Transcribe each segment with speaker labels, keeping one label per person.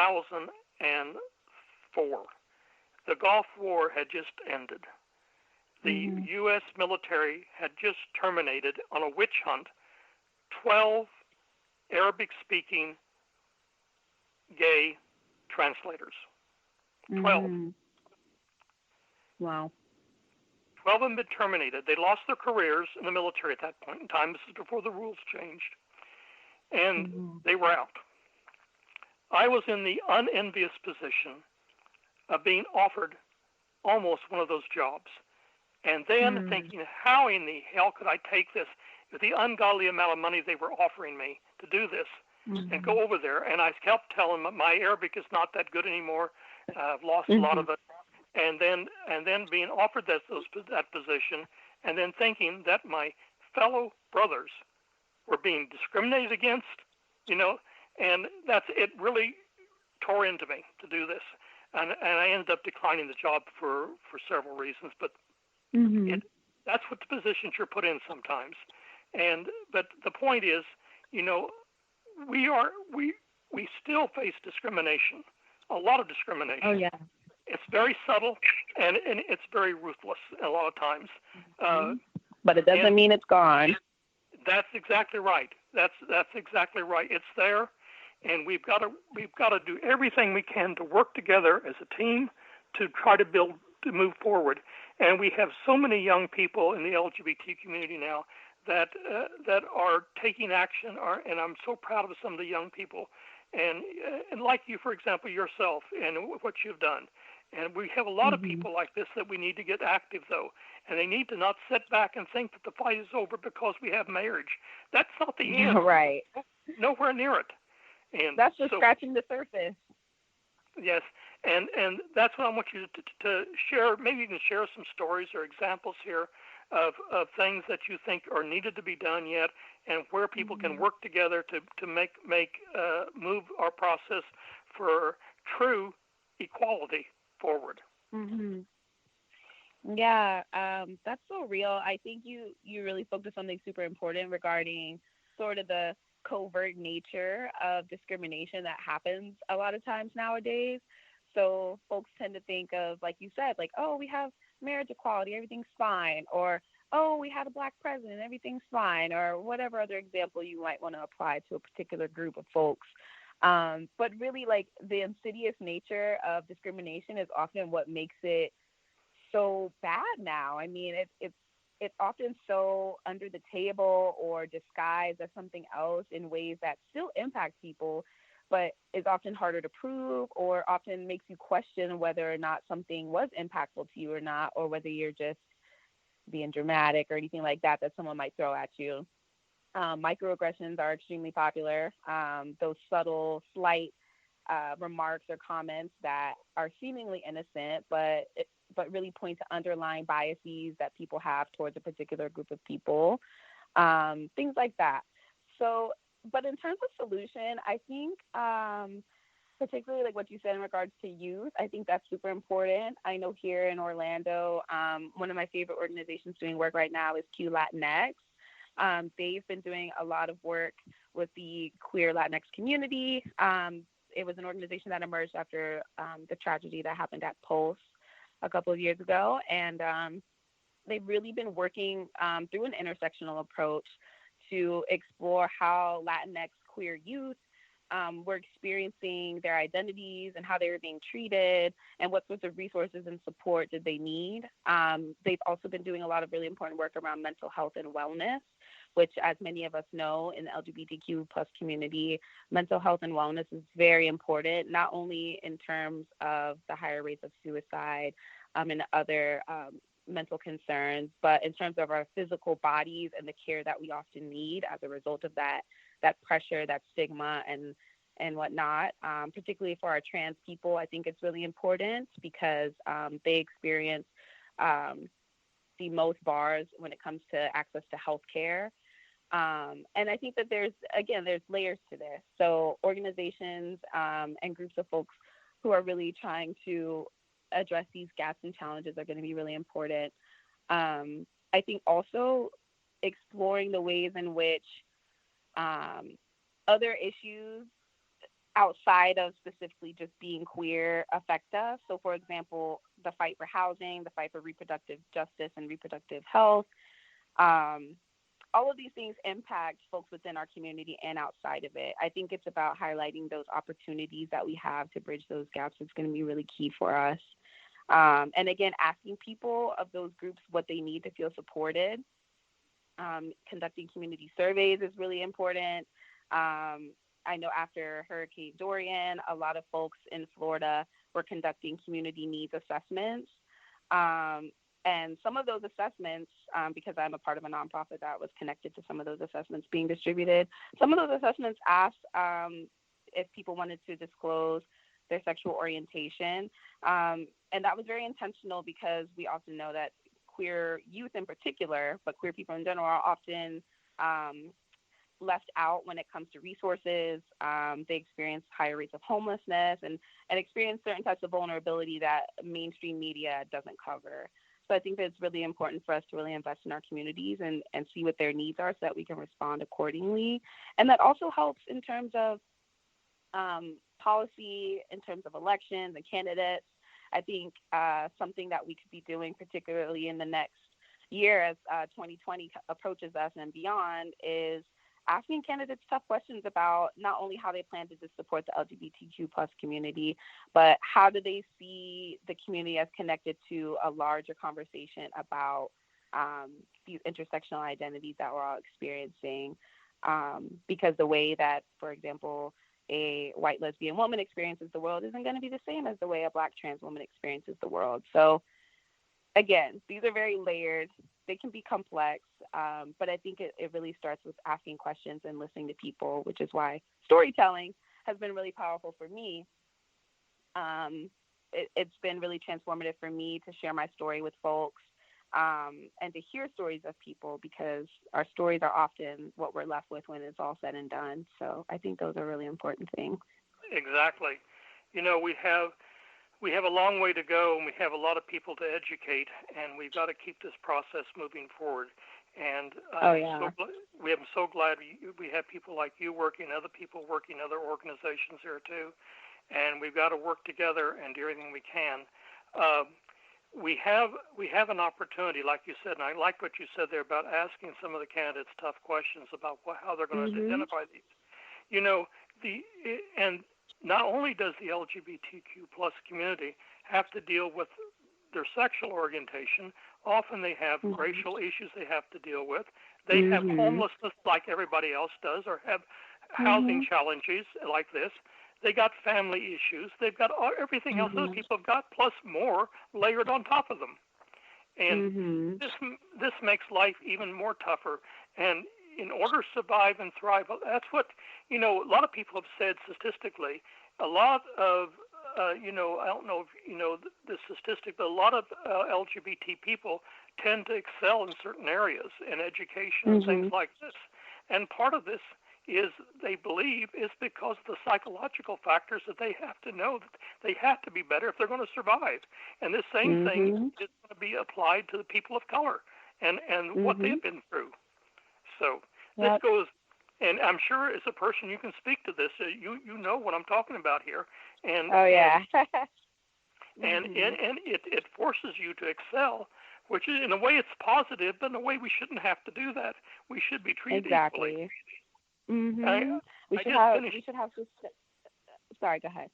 Speaker 1: 2004. The Gulf War had just ended. The U.S. military had just terminated on a witch hunt 12 Arabic-speaking gay translators. 12.
Speaker 2: Wow.
Speaker 1: 12 of them had been terminated. They lost their careers in the military at that point in time. This is before the rules changed. And they were out. I was in the unenvious position of being offered almost one of those jobs. And then thinking, how in the hell could I take this, the ungodly amount of money they were offering me to do this, and go over there? And I kept telling them, my Arabic is not that good anymore. I've lost a lot of it. And then being offered that position, and then thinking that my fellow brothers were being discriminated against, and it really tore into me to do this. And I ended up declining the job for several reasons, but that's what the positions you're put in sometimes. But the point is, we still face discrimination, a lot of discrimination.
Speaker 2: Oh yeah.
Speaker 1: It's very subtle and it's very ruthless a lot of times.
Speaker 2: But it doesn't mean it's gone.
Speaker 1: That's exactly right. That's exactly right. It's there, and we've got to do everything we can to work together as a team to try to move forward. And we have so many young people in the LGBT community now that are taking action. And I'm so proud of some of the young people, and like you, for example, yourself, and what you've done. And we have a lot of people like this that we need to get active, though. And they need to not sit back and think that the fight is over because we have marriage. That's not the end.
Speaker 2: Right.
Speaker 1: Nowhere near it. And
Speaker 2: that's just scratching the surface.
Speaker 1: Yes. And that's what I want you to share. Maybe you can share some stories or examples here of things that you think are needed to be done yet, and where people can work together to move our process for true equality forward.
Speaker 2: Yeah, that's so real. I think you really spoke to something super important regarding sort of the covert nature of discrimination that happens a lot of times nowadays. So folks tend to think of, like you said, like, oh, we have marriage equality, everything's fine, or oh, we had a black president, everything's fine, or whatever other example you might want to apply to a particular group of folks. But really, like, the insidious nature of discrimination is often what makes it so bad now. I mean, it's often so under the table or disguised as something else in ways that still impact people, but is often harder to prove, or often makes you question whether or not something was impactful to you or not, or whether you're just being dramatic or anything like that someone might throw at you. Microaggressions are extremely popular. Those subtle, slight remarks or comments that are seemingly innocent, but really point to underlying biases that people have towards a particular group of people, things like that. So, but in terms of solution, I think particularly like what you said in regards to youth, I think that's super important. I know here in Orlando, one of my favorite organizations doing work right now is Q Latinx. They've been doing a lot of work with the queer Latinx community. It was an organization that emerged after the tragedy that happened at Pulse a couple of years ago. And they've really been working through an intersectional approach to explore how Latinx queer youth were experiencing their identities and how they were being treated, and what sorts of resources and support did they need. They've also been doing a lot of really important work around mental health and wellness, which, as many of us know, in the LGBTQ plus community, mental health and wellness is very important, not only in terms of the higher rates of suicide and other mental concerns, but in terms of our physical bodies and the care that we often need as a result of that pressure, that stigma, and whatnot. Particularly for our trans people, I think it's really important because they experience the most bars when it comes to access to healthcare. And I think that there's layers to this. So organizations and groups of folks who are really trying to address these gaps and challenges are going to be really important. I think also exploring the ways in which other issues outside of specifically just being queer affect us. So, for example, the fight for housing, the fight for reproductive justice and reproductive health, all of these things impact folks within our community and outside of it. I think it's about highlighting those opportunities that we have to bridge those gaps. It's going to be really key for us. And again, asking people of those groups what they need to feel supported. Conducting community surveys is really important. I know after Hurricane Dorian, a lot of folks in Florida were conducting community needs assessments. And some of those assessments, because I'm a part of a nonprofit that was connected to some of those assessments being distributed, some of those assessments asked if people wanted to disclose their sexual orientation. And that was very intentional because we often know that queer youth in particular, but queer people in general, are often left out when it comes to resources. They experience higher rates of homelessness and experience certain types of vulnerability that mainstream media doesn't cover. So I think that it's really important for us to really invest in our communities and see what their needs are so that we can respond accordingly. And that also helps in terms of policy, in terms of elections and candidates. I think something that we could be doing, particularly in the next year as 2020 approaches us and beyond, is asking candidates tough questions about not only how they plan to support the LGBTQ plus community, but how do they see the community as connected to a larger conversation about these intersectional identities that we're all experiencing. Because the way that, for example, a white lesbian woman experiences the world isn't going to be the same as the way a Black trans woman experiences the world. So again, these are very layered. They can be complex, but I think it really starts with asking questions and listening to people, which is why storytelling has been really powerful for me. It's been really transformative for me to share my story with folks and to hear stories of people, because our stories are often what we're left with when it's all said and done. So I think those are really important things.
Speaker 1: Exactly. You know, we have a long way to go, and we have a lot of people to educate, and we've got to keep this process moving forward. And I'm so glad we have people like you working, other people working, other organizations here too, and we've got to work together and do everything we can. We have an opportunity, like you said, and I like what you said there about asking some of the candidates tough questions about how they're going to identify these. You know, and not only does the LGBTQ plus community have to deal with their sexual orientation, often they have racial issues they have to deal with. They have homelessness like everybody else does, or have housing challenges like this. They got family issues. They've got everything else other people have got, plus more layered on top of them. And this makes life even more tougher. And in order to survive and thrive, that's what, you know, a lot of people have said statistically. A lot of, I don't know if you know the statistic, but a lot of LGBT people tend to excel in certain areas in education and things like this. And part of this is, they believe, is because of the psychological factors that they have to know that they have to be better if they're going to survive. And this same thing is going to be applied to the people of color and what they've been through. So this goes, and I'm sure as a person you can speak to this. You know what I'm talking about here. And and it forces you to excel, which is, in a way, it's positive, but in a way we shouldn't have to do that. We should be treated equally.
Speaker 2: We should have. Sorry, go ahead.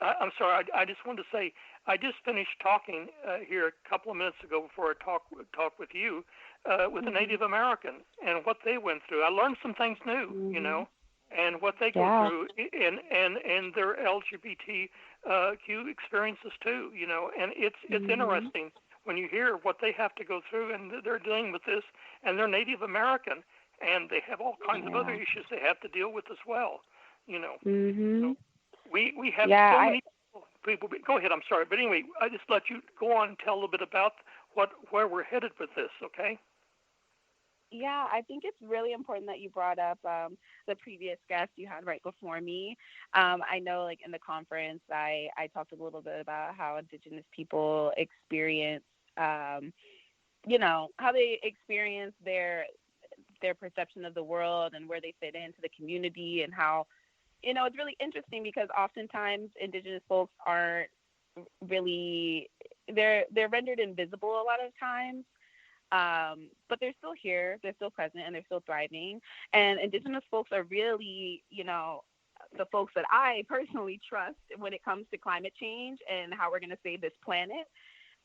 Speaker 1: I'm sorry. I just wanted to say I just finished talking here a couple of minutes ago before I talk with you with a Native American and what they went through. I learned some things new, you know, and what they go through, and their LGBTQ experiences too, you know. And it's interesting when you hear what they have to go through, and they're dealing with this, and they're Native American, and they have all kinds of other issues they have to deal with as well, you know. So we have so many people. Go ahead. I'm sorry, but anyway, I just let you go on and tell a little bit about where we're headed with this. Okay.
Speaker 2: Yeah, I think it's really important that you brought up the previous guest you had right before me. I know, like, in the conference, I talked a little bit about how Indigenous people experience, you know, how they experience their perception of the world and where they fit into the community, and how it's really interesting because oftentimes Indigenous folks aren't really, they're rendered invisible a lot of times. But they're still here, they're still present, and they're still thriving. And Indigenous folks are really, the folks that I personally trust when it comes to climate change and how we're going to save this planet.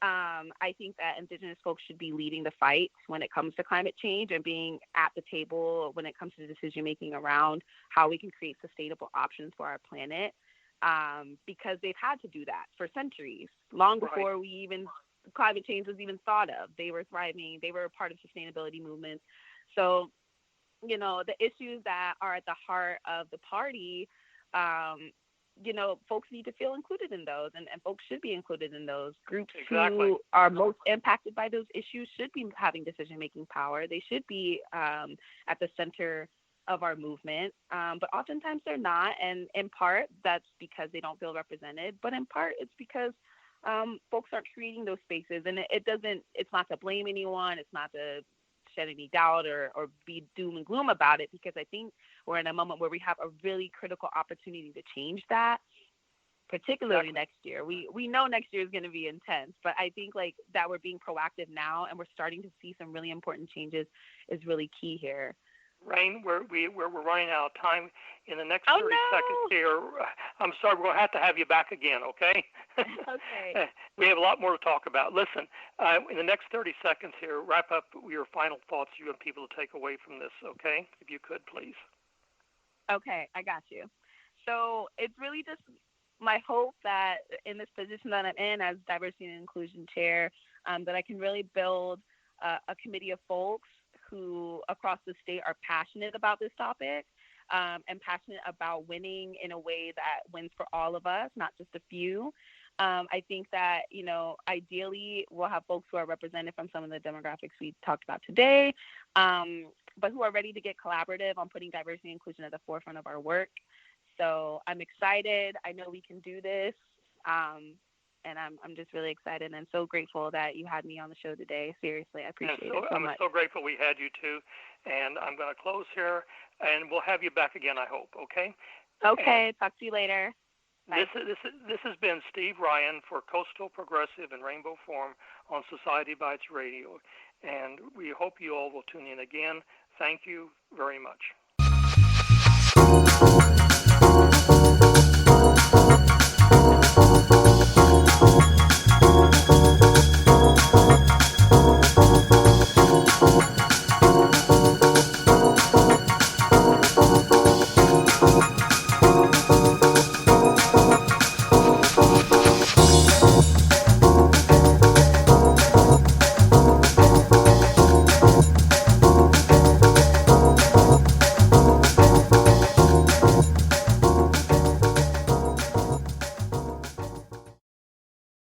Speaker 2: I think that Indigenous folks should be leading the fight when it comes to climate change and being at the table when it comes to decision making around how we can create sustainable options for our planet. Because they've had to do that for centuries, long before we even climate change was even thought of. They were thriving. They were a part of sustainability movements. So, the issues that are at the heart of the party, folks need to feel included in those, and folks should be included in those. Groups who are most impacted by those issues should be having decision-making power. They should be at the center of our movement, but oftentimes they're not, and in part that's because they don't feel represented, but in part it's because folks aren't creating those spaces. And it's not to blame anyone, it's not to shed any doubt or be doom and gloom about it, because I think we're in a moment where we have a really critical opportunity to change that, particularly next year. We know next year is going to be intense, but I think like that we're being proactive now and we're starting to see some really important changes is really key here.
Speaker 1: Rain, we're running out of time. In the next 30 seconds here, I'm sorry, we're going to have you back again, okay?
Speaker 2: Okay.
Speaker 1: We have a lot more to talk about. Listen, in the next 30 seconds here, wrap up your final thoughts you want people to take away from this, okay? If you could, please.
Speaker 2: Okay, I got you. So it's really just my hope that in this position that I'm in as Diversity and Inclusion Chair, that I can really build a committee of folks who across the state are passionate about this topic, and passionate about winning in a way that wins for all of us, not just a few. I think that, ideally we'll have folks who are represented from some of the demographics we talked about today, but who are ready to get collaborative on putting diversity and inclusion at the forefront of our work. So I'm excited. I know we can do this. And I'm just really excited and so grateful that you had me on the show today. Seriously, I appreciate it so much.
Speaker 1: I'm so grateful we had you too. And I'm going to close here, and we'll have you back again, I hope, okay?
Speaker 2: Okay, talk to you later.
Speaker 1: Bye. This has been Steve Ryan for Coastal Progressive and Rainbow Forum on Society Bites Radio. And we hope you all will tune in again. Thank you very much.